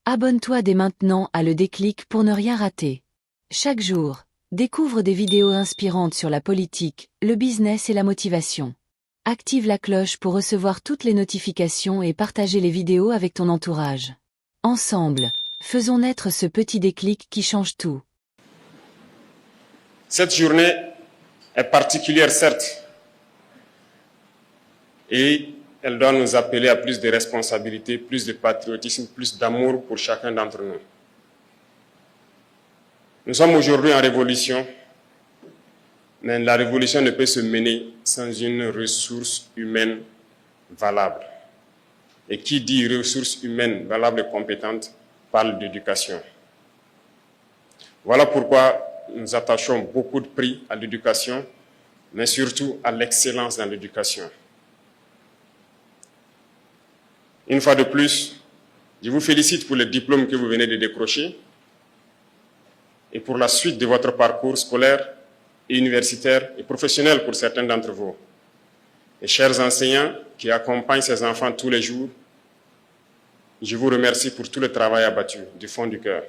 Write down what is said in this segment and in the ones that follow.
Abonne-toi dès maintenant à Le Déclic pour ne rien rater. Chaque jour, découvre des vidéos inspirantes sur la politique, le business et la motivation. Active la cloche pour recevoir toutes les notifications et partager les vidéos avec ton entourage. Ensemble, faisons naître ce petit déclic qui change tout. Cette journée est particulière, certes, et elle doit nous appeler à plus de responsabilité, plus de patriotisme, plus d'amour pour chacun d'entre nous. Nous sommes aujourd'hui en révolution, mais la révolution ne peut se mener sans une ressource humaine valable. Et qui dit ressources humaines valables et compétentes parle d'éducation. Voilà pourquoi nous attachons beaucoup de prix à l'éducation, mais surtout à l'excellence dans l'éducation. Une fois de plus, je vous félicite pour le diplôme que vous venez de décrocher et pour la suite de votre parcours scolaire et universitaire et professionnel pour certains d'entre vous. Et chers enseignants qui accompagnent ces enfants tous les jours, je vous remercie pour tout le travail abattu du fond du cœur.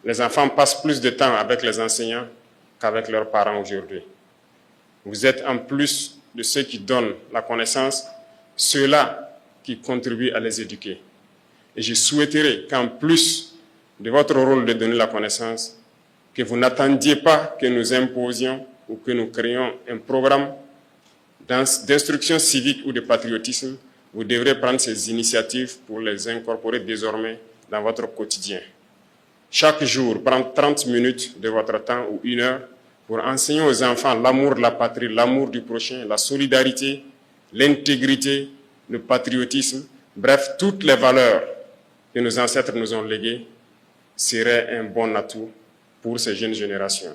Les enfants passent plus de temps avec les enseignants qu'avec leurs parents aujourd'hui. Vous êtes en plus de ceux qui donnent la connaissance, ceux-là qui contribuent à les éduquer. Et je souhaiterais qu'en plus de votre rôle de donner la connaissance, que vous n'attendiez pas que nous imposions ou que nous créions un programme d'instruction civique ou de patriotisme. Vous devrez prendre ces initiatives pour les incorporer désormais dans votre quotidien. Chaque jour, prendre 30 minutes de votre temps ou 1 heure pour enseigner aux enfants l'amour de la patrie, l'amour du prochain, la solidarité, l'intégrité, le patriotisme, bref, toutes les valeurs que nos ancêtres nous ont léguées seraient un bon atout pour ces jeunes générations.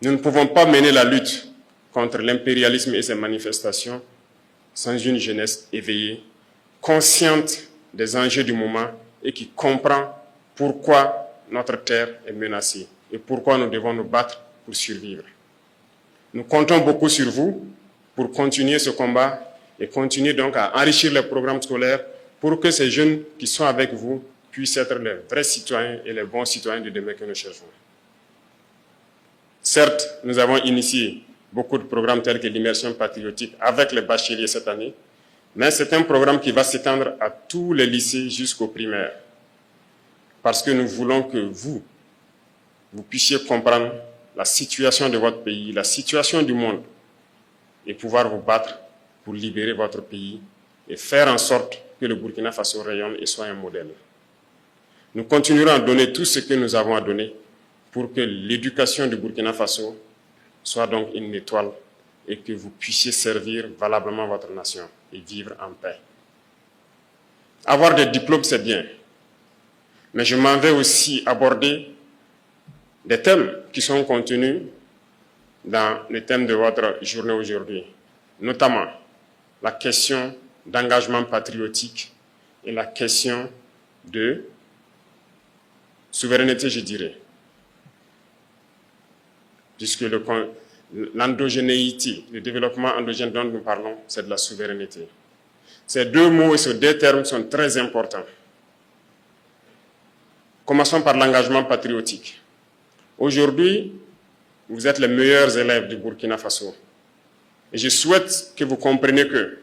Nous ne pouvons pas mener la lutte contre l'impérialisme et ses manifestations sans une jeunesse éveillée, consciente des enjeux du moment et qui comprend pourquoi notre terre est menacée et pourquoi nous devons nous battre pour survivre. Nous comptons beaucoup sur vous pour continuer ce combat et continuer donc à enrichir les programmes scolaires pour que ces jeunes qui sont avec vous puissent être les vrais citoyens et les bons citoyens de demain que nous cherchons. Certes, nous avons initié beaucoup de programmes tels que l'immersion patriotique avec les bacheliers cette année, mais c'est un programme qui va s'étendre à tous les lycées jusqu'au primaire. Parce que nous voulons que vous puissiez comprendre la situation de votre pays, la situation du monde, et pouvoir vous battre pour libérer votre pays et faire en sorte que le Burkina Faso rayonne et soit un modèle. Nous continuerons à donner tout ce que nous avons à donner pour que l'éducation du Burkina Faso soit donc une étoile et que vous puissiez servir valablement votre nation et vivre en paix. Avoir des diplômes, c'est bien. Mais je m'en vais aussi aborder des thèmes qui sont contenus dans le thème de votre journée aujourd'hui, notamment la question d'engagement patriotique et la question de souveraineté, je dirais. Puisque l'endogénéité, le développement endogène dont nous parlons, c'est de la souveraineté. Ces deux mots et ces deux termes sont très importants. Commençons par l'engagement patriotique. Aujourd'hui, vous êtes les meilleurs élèves du Burkina Faso. Et je souhaite que vous compreniez que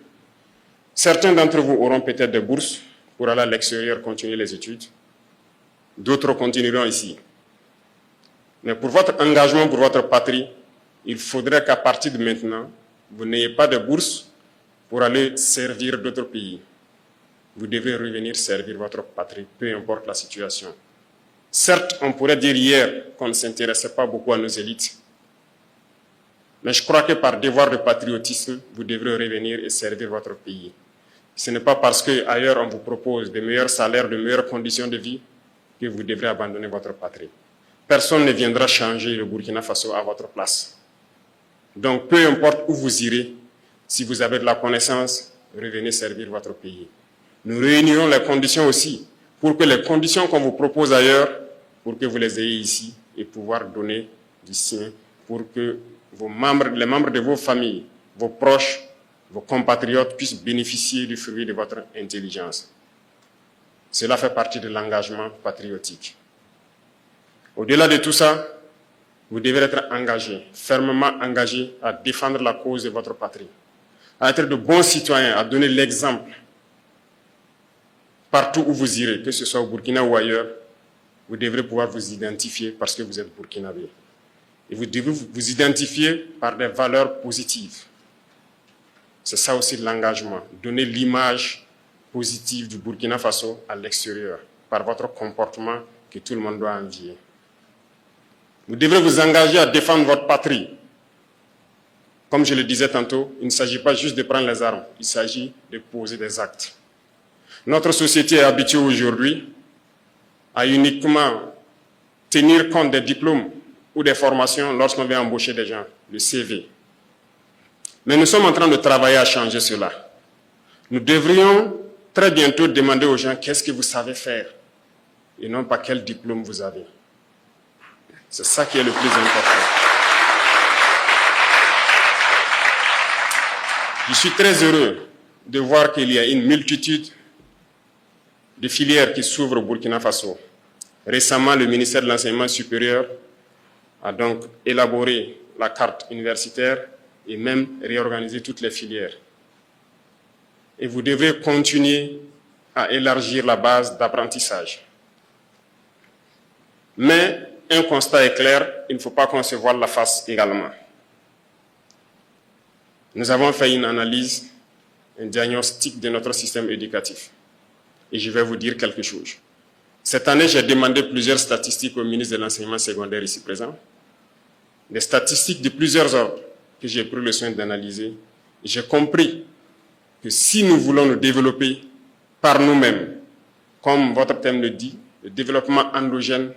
certains d'entre vous auront peut-être des bourses pour aller à l'extérieur continuer les études. D'autres continueront ici. Mais pour votre engagement, pour votre patrie, il faudrait qu'à partir de maintenant, vous n'ayez pas de bourse pour aller servir d'autres pays. Vous devez revenir servir votre patrie, peu importe la situation. Certes, on pourrait dire hier qu'on ne s'intéressait pas beaucoup à nos élites. Mais je crois que par devoir de patriotisme, vous devrez revenir et servir votre pays. Ce n'est pas parce qu'ailleurs on vous propose de meilleurs salaires, de meilleures conditions de vie que vous devrez abandonner votre patrie. Personne ne viendra changer le Burkina Faso à votre place. Donc, peu importe où vous irez, si vous avez de la connaissance, revenez servir votre pays. Nous réunirons les conditions aussi pour que les conditions qu'on vous propose ailleurs, pour que vous les ayez ici et pouvoir donner du sien, pour que les membres de vos familles, vos proches, vos compatriotes puissent bénéficier du fruit de votre intelligence. Cela fait partie de l'engagement patriotique. Au-delà de tout ça, vous devez être engagé, fermement engagé à défendre la cause de votre patrie, à être de bons citoyens, à donner l'exemple. Partout où vous irez, que ce soit au Burkina ou ailleurs, vous devrez pouvoir vous identifier parce que vous êtes burkinabé. Et vous devez vous identifier par des valeurs positives. C'est ça aussi l'engagement, donner l'image positive du Burkina Faso à l'extérieur, par votre comportement que tout le monde doit envier. Vous devrez vous engager à défendre votre patrie. Comme je le disais tantôt, il ne s'agit pas juste de prendre les armes, il s'agit de poser des actes. Notre société est habituée aujourd'hui à uniquement tenir compte des diplômes ou des formations lorsqu'on vient embaucher des gens, le CV. Mais nous sommes en train de travailler à changer cela. Nous devrions très bientôt demander aux gens qu'est-ce que vous savez faire et non pas quel diplôme vous avez. C'est ça qui est le plus important. Je suis très heureux de voir qu'il y a une multitude de filières qui s'ouvrent au Burkina Faso. Récemment, le ministère de l'Enseignement supérieur a donc élaboré la carte universitaire et même réorganisé toutes les filières. Et vous devez continuer à élargir la base d'apprentissage. Mais un constat est clair, il ne faut pas qu'on se voile la face également. Nous avons fait une analyse, un diagnostic de notre système éducatif. Et je vais vous dire quelque chose. Cette année, j'ai demandé plusieurs statistiques au ministre de l'Enseignement secondaire ici présent. Des statistiques de plusieurs ordres que j'ai pris le soin d'analyser. J'ai compris que si nous voulons nous développer par nous-mêmes, comme votre thème le dit, le développement endogène,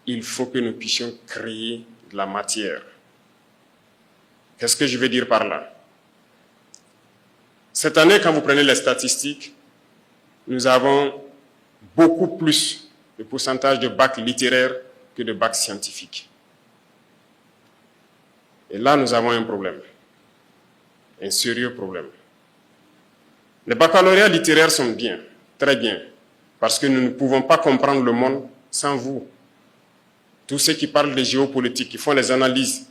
il faut que nous puissions créer de la matière. Qu'est-ce que je veux dire par là? Cette année, quand vous prenez les statistiques, nous avons beaucoup plus de pourcentage de bac littéraire que de bac scientifique. Et là, nous avons un problème, un sérieux problème. Les baccalauréats littéraires sont bien, très bien, parce que nous ne pouvons pas comprendre le monde sans vous. Tous ceux qui parlent de géopolitique, qui font les analyses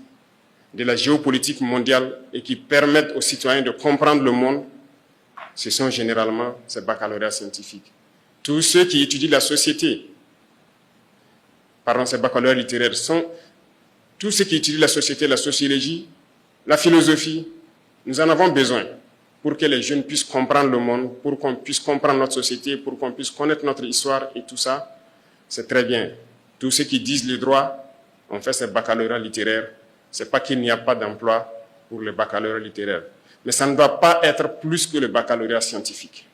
de la géopolitique mondiale et qui permettent aux citoyens de comprendre le monde, ce sont généralement ces baccalauréats scientifiques. Tous ceux qui étudient la société, pardon, ces baccalauréats littéraires, sont tous ceux qui étudient la société, la sociologie, la philosophie. Nous en avons besoin pour que les jeunes puissent comprendre le monde, pour qu'on puisse comprendre notre société, pour qu'on puisse connaître notre histoire et tout ça. C'est très bien. Tous ceux qui disent le droit ont fait ces baccalauréats littéraires. Ce n'est pas qu'il n'y a pas d'emploi pour les baccalauréats littéraires. Mais ça ne doit pas être plus que le baccalauréat scientifique.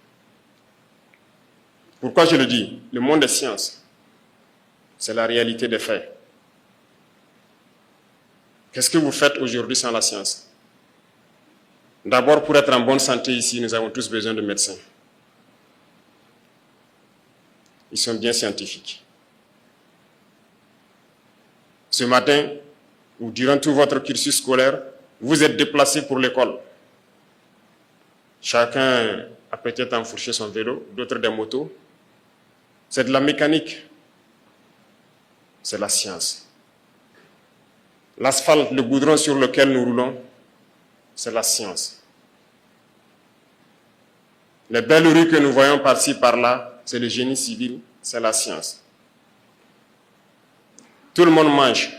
Pourquoi je le dis? Le monde des sciences, c'est la réalité des faits. Qu'est-ce que vous faites aujourd'hui sans la science? D'abord, pour être en bonne santé ici, nous avons tous besoin de médecins. Ils sont bien scientifiques. Ce matin, ou durant tout votre cursus scolaire, vous êtes déplacés pour l'école. Chacun a peut-être enfourché son vélo, d'autres des motos. C'est de la mécanique. C'est la science. L'asphalte, le goudron sur lequel nous roulons, c'est la science. Les belles rues que nous voyons par-ci, par-là, c'est le génie civil, c'est la science. Tout le monde mange.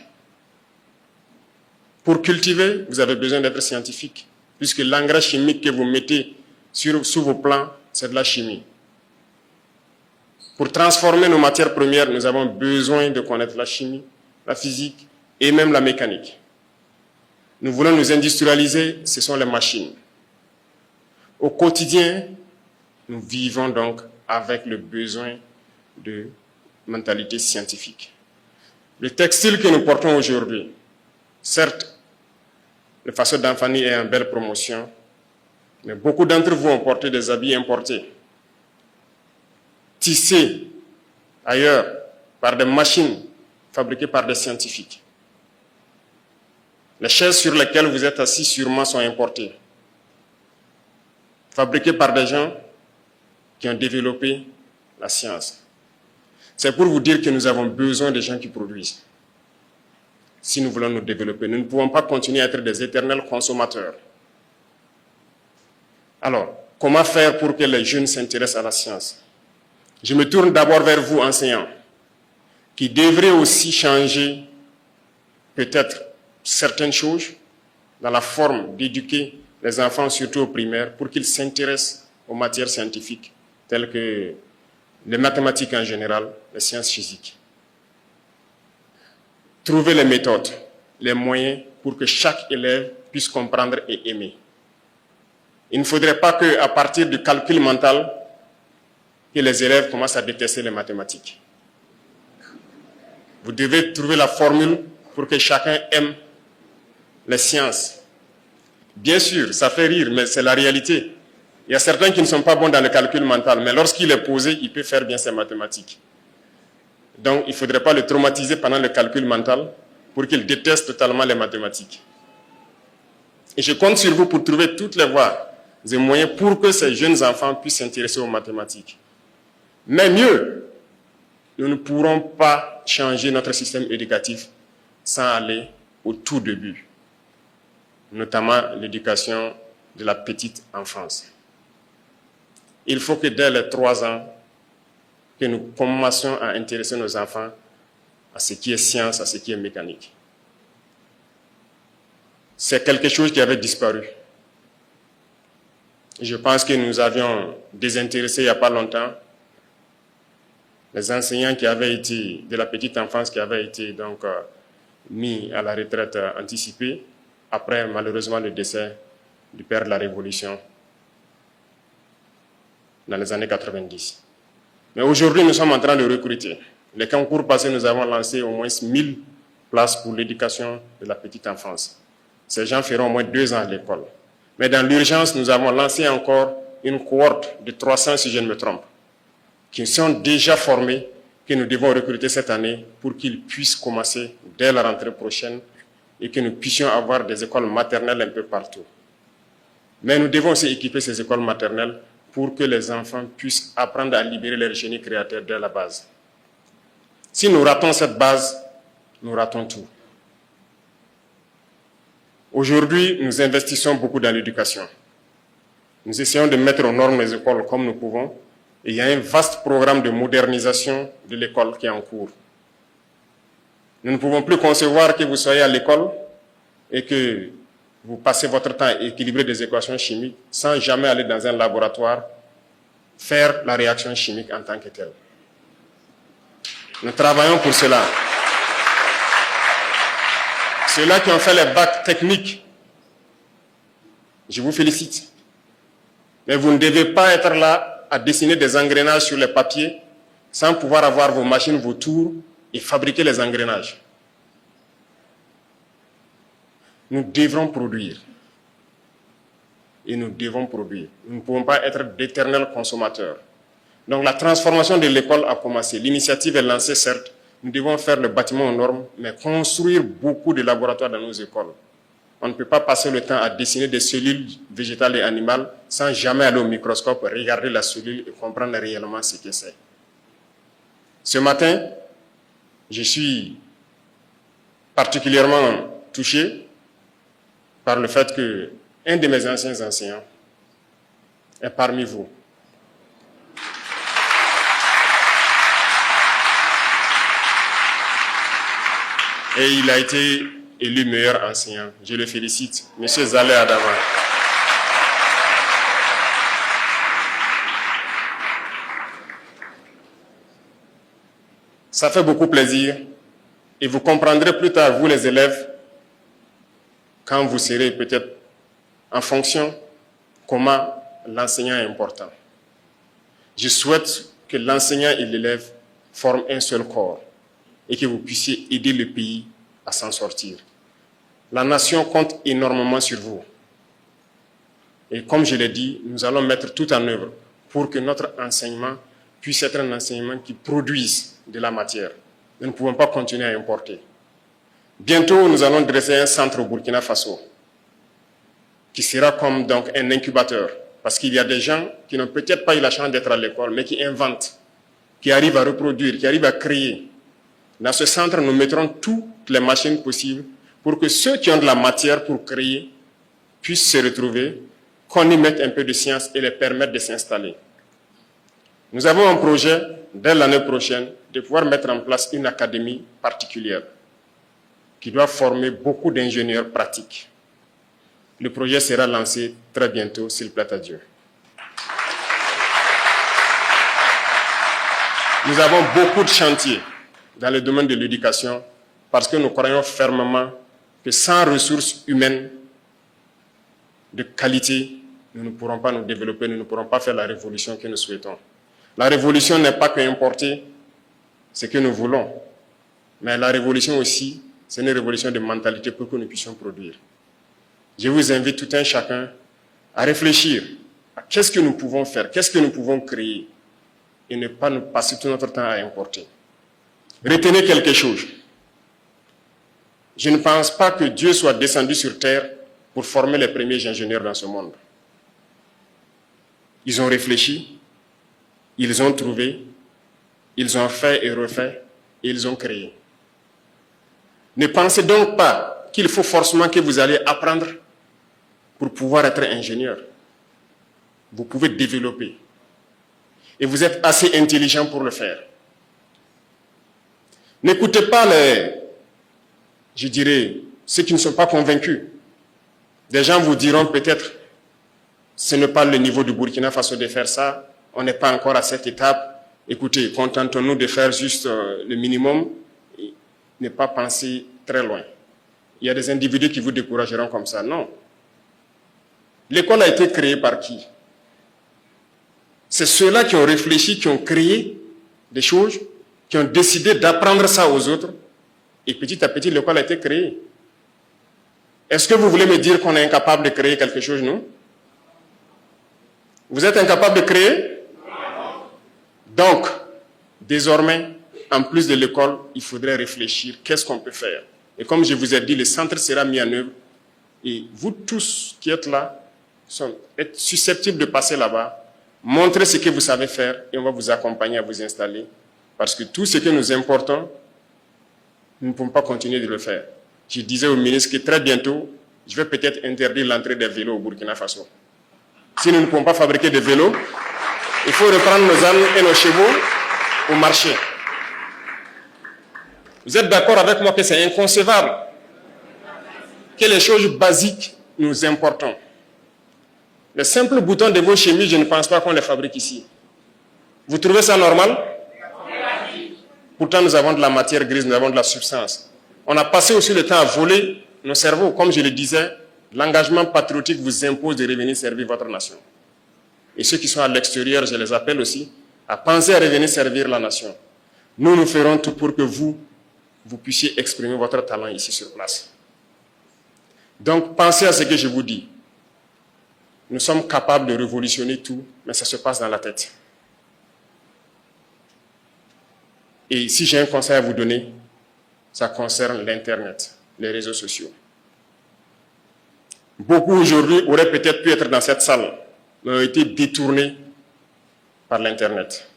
Pour cultiver, vous avez besoin d'être scientifique, puisque l'engrais chimique que vous mettez sous vos plants, c'est de la chimie. Pour transformer nos matières premières, nous avons besoin de connaître la chimie, la physique et même la mécanique. Nous voulons nous industrialiser, ce sont les machines. Au quotidien, nous vivons donc avec le besoin de mentalité scientifique. Le textile que nous portons aujourd'hui, certes, le façon d'Anfani est en belle promotion, mais beaucoup d'entre vous ont porté des habits importés, tissés ailleurs par des machines fabriquées par des scientifiques. Les chaises sur lesquelles vous êtes assis sûrement sont importées, fabriquées par des gens qui ont développé la science. C'est pour vous dire que nous avons besoin des gens qui produisent. Si nous voulons nous développer, nous ne pouvons pas continuer à être des éternels consommateurs. Alors, comment faire pour que les jeunes s'intéressent à la science? Je me tourne d'abord vers vous, enseignants, qui devraient aussi changer peut-être certaines choses dans la forme d'éduquer les enfants, surtout au primaire, pour qu'ils s'intéressent aux matières scientifiques, telles que les mathématiques en général, les sciences physiques. Trouver les méthodes, les moyens pour que chaque élève puisse comprendre et aimer. Il ne faudrait pas qu'à partir du calcul mental, que les élèves commencent à détester les mathématiques. Vous devez trouver la formule pour que chacun aime les sciences. Bien sûr, ça fait rire, mais c'est la réalité. Il y a certains qui ne sont pas bons dans le calcul mental, mais lorsqu'il est posé, il peut faire bien ses mathématiques. Donc, il ne faudrait pas le traumatiser pendant le calcul mental pour qu'il déteste totalement les mathématiques. Et je compte sur vous pour trouver toutes les voies et moyens pour que ces jeunes enfants puissent s'intéresser aux mathématiques. Mais mieux, nous ne pourrons pas changer notre système éducatif sans aller au tout début, notamment l'éducation de la petite enfance. Il faut que dès les 3 ans, que nous commencions à intéresser nos enfants à ce qui est science, à ce qui est mécanique. C'est quelque chose qui avait disparu. Je pense que nous avions désintéressé il n'y a pas longtemps les enseignants qui avaient été, de la petite enfance, qui avaient été donc mis à la retraite anticipée, après malheureusement le décès du père de la Révolution dans les années 90. Mais aujourd'hui, nous sommes en train de recruter. Les concours passés, nous avons lancé au moins 1000 places pour l'éducation de la petite enfance. Ces gens feront au moins 2 ans à l'école. Mais dans l'urgence, nous avons lancé encore une cohorte de 300, si je ne me trompe, qui sont déjà formés, que nous devons recruter cette année pour qu'ils puissent commencer dès la rentrée prochaine et que nous puissions avoir des écoles maternelles un peu partout. Mais nous devons aussi équiper ces écoles maternelles pour que les enfants puissent apprendre à libérer leur génie créateur dès la base. Si nous ratons cette base, nous ratons tout. Aujourd'hui, nous investissons beaucoup dans l'éducation. Nous essayons de mettre aux normes les écoles comme nous pouvons. Et il y a un vaste programme de modernisation de l'école qui est en cours. Nous ne pouvons plus concevoir que vous soyez à l'école et que vous passez votre temps à équilibrer des équations chimiques sans jamais aller dans un laboratoire faire la réaction chimique en tant que telle. Nous travaillons pour cela. Ceux-là qui ont fait les bacs techniques, je vous félicite. Mais vous ne devez pas être là à dessiner des engrenages sur les papiers sans pouvoir avoir vos machines, vos tours et fabriquer les engrenages. Nous devrons produire. Et nous devons produire. Nous ne pouvons pas être d'éternels consommateurs. Donc la transformation de l'école a commencé. L'initiative est lancée, certes. Nous devons faire le bâtiment aux normes, mais construire beaucoup de laboratoires dans nos écoles. On ne peut pas passer le temps à dessiner des cellules végétales et animales sans jamais aller au microscope, regarder la cellule et comprendre réellement ce que c'est. Ce matin, je suis particulièrement touché par le fait qu'un de mes anciens enseignants est parmi vous. Et il a été élu meilleur enseignant. Je le félicite. Monsieur Zalé Adama. Ça fait beaucoup plaisir. Et vous comprendrez plus tard, vous les élèves, quand vous serez peut-être en fonction, comment l'enseignant est important. Je souhaite que l'enseignant et l'élève forment un seul corps et que vous puissiez aider le pays à s'en sortir. La nation compte énormément sur vous. Et comme je l'ai dit, nous allons mettre tout en œuvre pour que notre enseignement puisse être un enseignement qui produise de la matière. Nous ne pouvons pas continuer à importer. Bientôt, nous allons dresser un centre au Burkina Faso qui sera comme donc un incubateur. Parce qu'il y a des gens qui n'ont peut-être pas eu la chance d'être à l'école, mais qui inventent qui arrive à reproduire, qui arrive à créer. Dans ce centre, nous mettrons toutes les machines possibles pour que ceux qui ont de la matière pour créer puissent se retrouver, qu'on y mette un peu de science et les permettre de s'installer. Nous avons un projet, dès l'année prochaine, de pouvoir mettre en place une académie particulière qui doit former beaucoup d'ingénieurs pratiques. Le projet sera lancé très bientôt, s'il plaît à Dieu. Nous avons beaucoup de chantiers dans le domaine de l'éducation parce que nous croyons fermement que sans ressources humaines de qualité, nous ne pourrons pas nous développer, nous ne pourrons pas faire la révolution que nous souhaitons. La révolution n'est pas qu'importer ce que nous voulons, mais la révolution aussi, c'est une révolution de mentalité pour que nous puissions produire. Je vous invite tout un chacun à réfléchir à qu'est-ce que nous pouvons faire, qu'est-ce que nous pouvons créer, et ne pas nous passer tout notre temps à importer. Retenez quelque chose. Je ne pense pas que Dieu soit descendu sur terre pour former les premiers ingénieurs dans ce monde. Ils ont réfléchi, ils ont trouvé, ils ont fait et refait, et ils ont créé. Ne pensez donc pas qu'il faut forcément que vous allez apprendre pour pouvoir être ingénieur. Vous pouvez développer. Et vous êtes assez intelligent pour le faire. N'écoutez pas ceux qui ne sont pas convaincus. Des gens vous diront peut-être, ce n'est pas le niveau du Burkina Faso de faire ça, on n'est pas encore à cette étape. Écoutez, contentons-nous de faire juste le minimum et ne pas penser très loin. Il y a des individus qui vous décourageront comme ça. Non. L'école a été créée par qui? C'est ceux-là qui ont réfléchi, qui ont créé des choses, qui ont décidé d'apprendre ça aux autres. Et petit à petit, l'école a été créée. Est-ce que vous voulez me dire qu'on est incapable de créer quelque chose, non? Vous êtes incapable de créer? Donc, désormais, en plus de l'école, il faudrait réfléchir, qu'est-ce qu'on peut faire? Et comme je vous ai dit, le centre sera mis en œuvre. Et vous tous qui êtes là, êtes susceptibles de passer là-bas, montrez ce que vous savez faire et on va vous accompagner à vous installer. Parce que tout ce que nous importons, nous ne pouvons pas continuer de le faire. Je disais au ministre que très bientôt, je vais peut-être interdire l'entrée des vélos au Burkina Faso. Si nous ne pouvons pas fabriquer de vélos, il faut reprendre nos ânes et nos chevaux au marché. Vous êtes d'accord avec moi que c'est inconcevable que les choses basiques nous importons. Les simples boutons de vos chemises, je ne pense pas qu'on les fabrique ici. Vous trouvez ça normal? Pourtant, nous avons de la matière grise, nous avons de la substance. On a passé aussi le temps à voler nos cerveaux. Comme je le disais, l'engagement patriotique vous impose de revenir servir votre nation. Et ceux qui sont à l'extérieur, je les appelle aussi à penser à revenir servir la nation. Nous, nous ferons tout pour que vous puissiez exprimer votre talent ici sur place. Donc, pensez à ce que je vous dis. Nous sommes capables de révolutionner tout, mais ça se passe dans la tête. Et si j'ai un conseil à vous donner, ça concerne l'Internet, les réseaux sociaux. Beaucoup aujourd'hui auraient peut-être pu être dans cette salle, mais ont été détournés par l'Internet.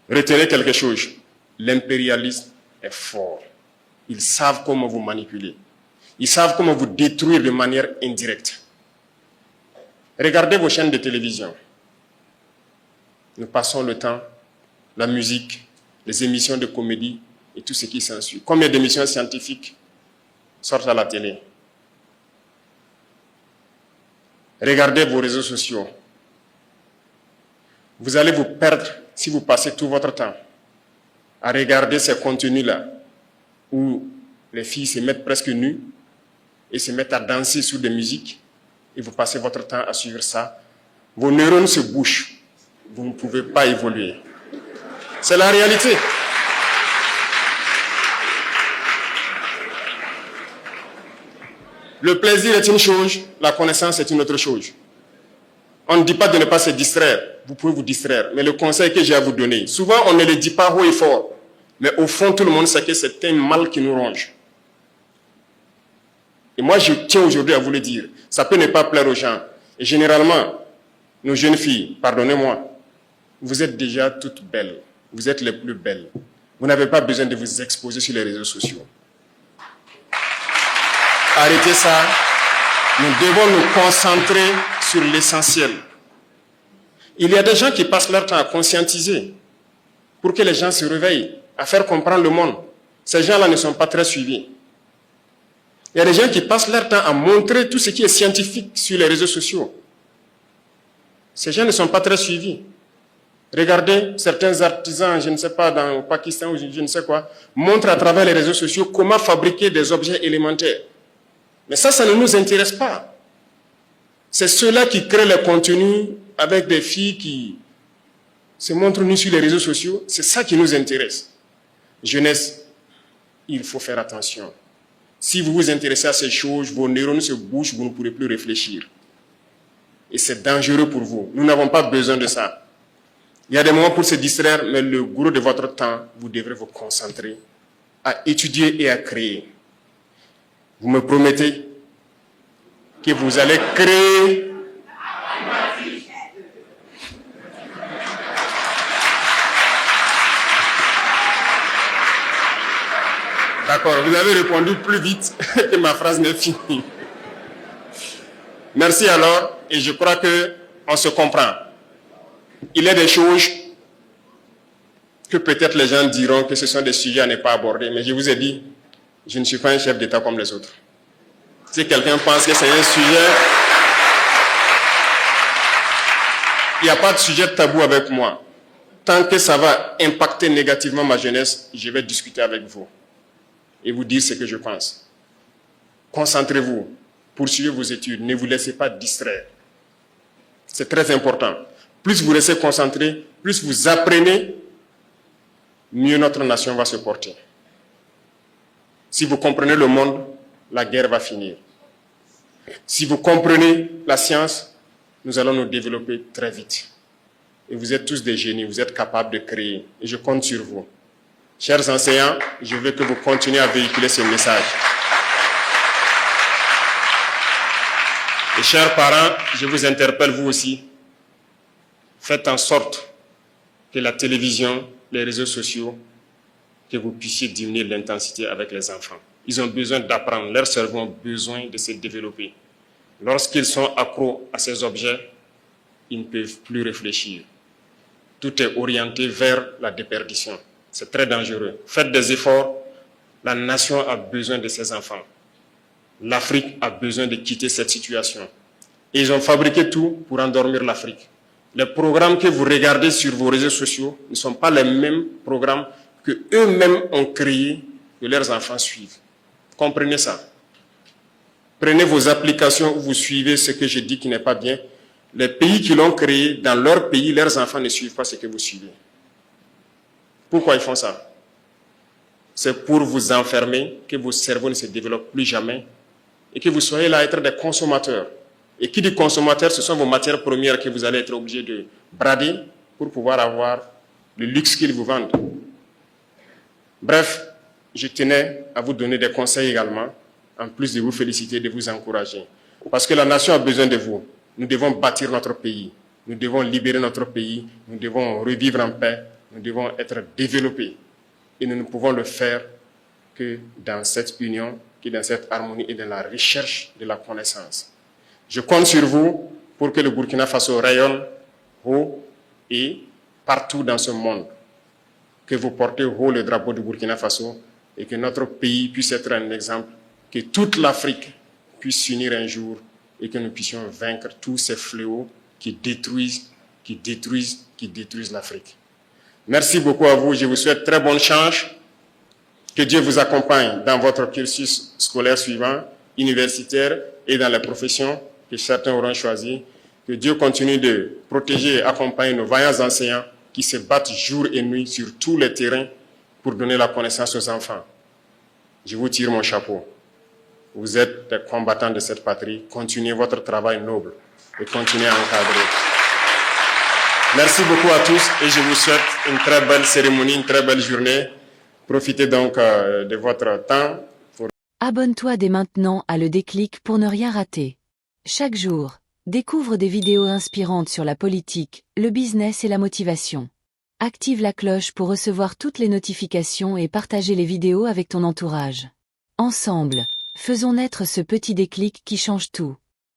Retenez quelque chose, l'impérialisme est fort. Ils savent comment vous manipuler. Ils savent comment vous détruire de manière indirecte. Regardez vos chaînes de télévision. Nous passons le temps, la musique, les émissions de comédie et tout ce qui s'ensuit. Combien d'émissions scientifiques sortent à la télé? Regardez vos réseaux sociaux. Vous allez vous perdre si vous passez tout votre temps à regarder ces contenus-là où les filles se mettent presque nues et se mettent à danser sur des musiques et vous passez votre temps à suivre ça. Vos neurones se bouchent. Vous ne pouvez pas évoluer. C'est la réalité. Le plaisir est une chose, la connaissance est une autre chose. On ne dit pas de ne pas se distraire. Vous pouvez vous distraire. Mais le conseil que j'ai à vous donner, souvent on ne le dit pas haut et fort. Mais au fond, tout le monde sait que c'est un mal qui nous ronge. Et moi, je tiens aujourd'hui à vous le dire. Ça peut ne pas plaire aux gens. Et généralement, nos jeunes filles, pardonnez-moi, Vous êtes déjà toutes belles. Vous êtes les plus belles. Vous n'avez pas besoin de vous exposer sur les réseaux sociaux. Arrêtez ça. Nous devons nous concentrer sur l'essentiel. Il y a des gens qui passent leur temps à conscientiser pour que les gens se réveillent, à faire comprendre le monde. Ces gens-là ne sont pas très suivis. Il y a des gens qui passent leur temps à montrer tout ce qui est scientifique sur les réseaux sociaux. Ces gens ne sont pas très suivis. Regardez, certains artisans, je ne sais pas, dans le Pakistan ou je ne sais quoi, montrent à travers les réseaux sociaux comment fabriquer des objets élémentaires. Mais ça ne nous intéresse pas. C'est ceux-là qui créent le contenu avec des filles qui se montrent nues sur les réseaux sociaux. C'est ça qui nous intéresse. Jeunesse, il faut faire attention. Si vous vous intéressez à ces choses, vos neurones se bougent, vous ne pourrez plus réfléchir. Et c'est dangereux pour vous. Nous n'avons pas besoin de ça. Il y a des moments pour se distraire, mais le gros de votre temps, vous devrez vous concentrer à étudier et à créer. Vous me promettez que vous allez créer D'accord, vous avez répondu plus vite que ma phrase n'est finie. Merci alors, et je crois qu'on se comprend. Il y a des choses que peut-être les gens diront que ce sont des sujets à ne pas aborder, mais je vous ai dit, je ne suis pas un chef d'État comme les autres. Si quelqu'un pense que c'est un sujet, il n'y a pas de sujet tabou avec moi. Tant que ça va impacter négativement ma jeunesse, je vais discuter avec vous et vous dire ce que je pense. Concentrez-vous, poursuivez vos études, ne vous laissez pas distraire. C'est très important. Plus vous restez concentré, plus vous apprenez, mieux notre nation va se porter. Si vous comprenez le monde, la guerre va finir. Si vous comprenez la science, nous allons nous développer très vite. Et vous êtes tous des génies, vous êtes capables de créer. Et je compte sur vous. Chers enseignants, je veux que vous continuiez à véhiculer ce message. Et chers parents, je vous interpelle vous aussi. Faites en sorte que la télévision, les réseaux sociaux, que vous puissiez diminuer l'intensité avec les enfants. Ils ont besoin d'apprendre, leurs cerveaux ont besoin de se développer. Lorsqu'ils sont accros à ces objets, ils ne peuvent plus réfléchir. Tout est orienté vers la déperdition. C'est très dangereux. Faites des efforts. La nation a besoin de ses enfants. L'Afrique a besoin de quitter cette situation. Et ils ont fabriqué tout pour endormir l'Afrique. Les programmes que vous regardez sur vos réseaux sociaux ne sont pas les mêmes programmes que eux-mêmes ont créés, que leurs enfants suivent. Comprenez ça. Prenez vos applications où vous suivez ce que je dis qui n'est pas bien. Les pays qui l'ont créé, dans leur pays, leurs enfants ne suivent pas ce que vous suivez. Pourquoi ils font ça? C'est pour vous enfermer, que vos cerveaux ne se développent plus jamais et que vous soyez là à être des consommateurs. Et qui dit consommateur, ce sont vos matières premières que vous allez être obligés de brader pour pouvoir avoir le luxe qu'ils vous vendent. Bref, je tenais à vous donner des conseils également, en plus de vous féliciter, de vous encourager. Parce que la nation a besoin de vous. Nous devons bâtir notre pays. Nous devons libérer notre pays. Nous devons revivre en paix. Nous devons être développés. Et nous ne pouvons le faire que dans cette union, que dans cette harmonie et dans la recherche de la connaissance. Je compte sur vous pour que le Burkina Faso rayonne haut et partout dans ce monde. Que vous portez haut le drapeau du Burkina Faso et que notre pays puisse être un exemple, que toute l'Afrique puisse s'unir un jour et que nous puissions vaincre tous ces fléaux qui détruisent l'Afrique. Merci beaucoup à vous. Je vous souhaite très bonne chance. Que Dieu vous accompagne dans votre cursus scolaire suivant, universitaire et dans les professions que certains auront choisies. Que Dieu continue de protéger et accompagner nos vaillants enseignants qui se battent jour et nuit sur tous les terrains pour donner la connaissance aux enfants. Je vous tire mon chapeau. Vous êtes des combattants de cette patrie. Continuez votre travail noble et continuez à encadrer. Merci beaucoup à tous et je vous souhaite une très belle cérémonie, une très belle journée. Profitez donc de votre temps. Abonne-toi dès maintenant à Le Déclic pour ne rien rater. Chaque jour, Découvre des vidéos inspirantes sur la politique, le business et la motivation. Active la cloche pour recevoir toutes les notifications et partager les vidéos avec ton entourage. Ensemble, faisons naître ce petit déclic qui change tout.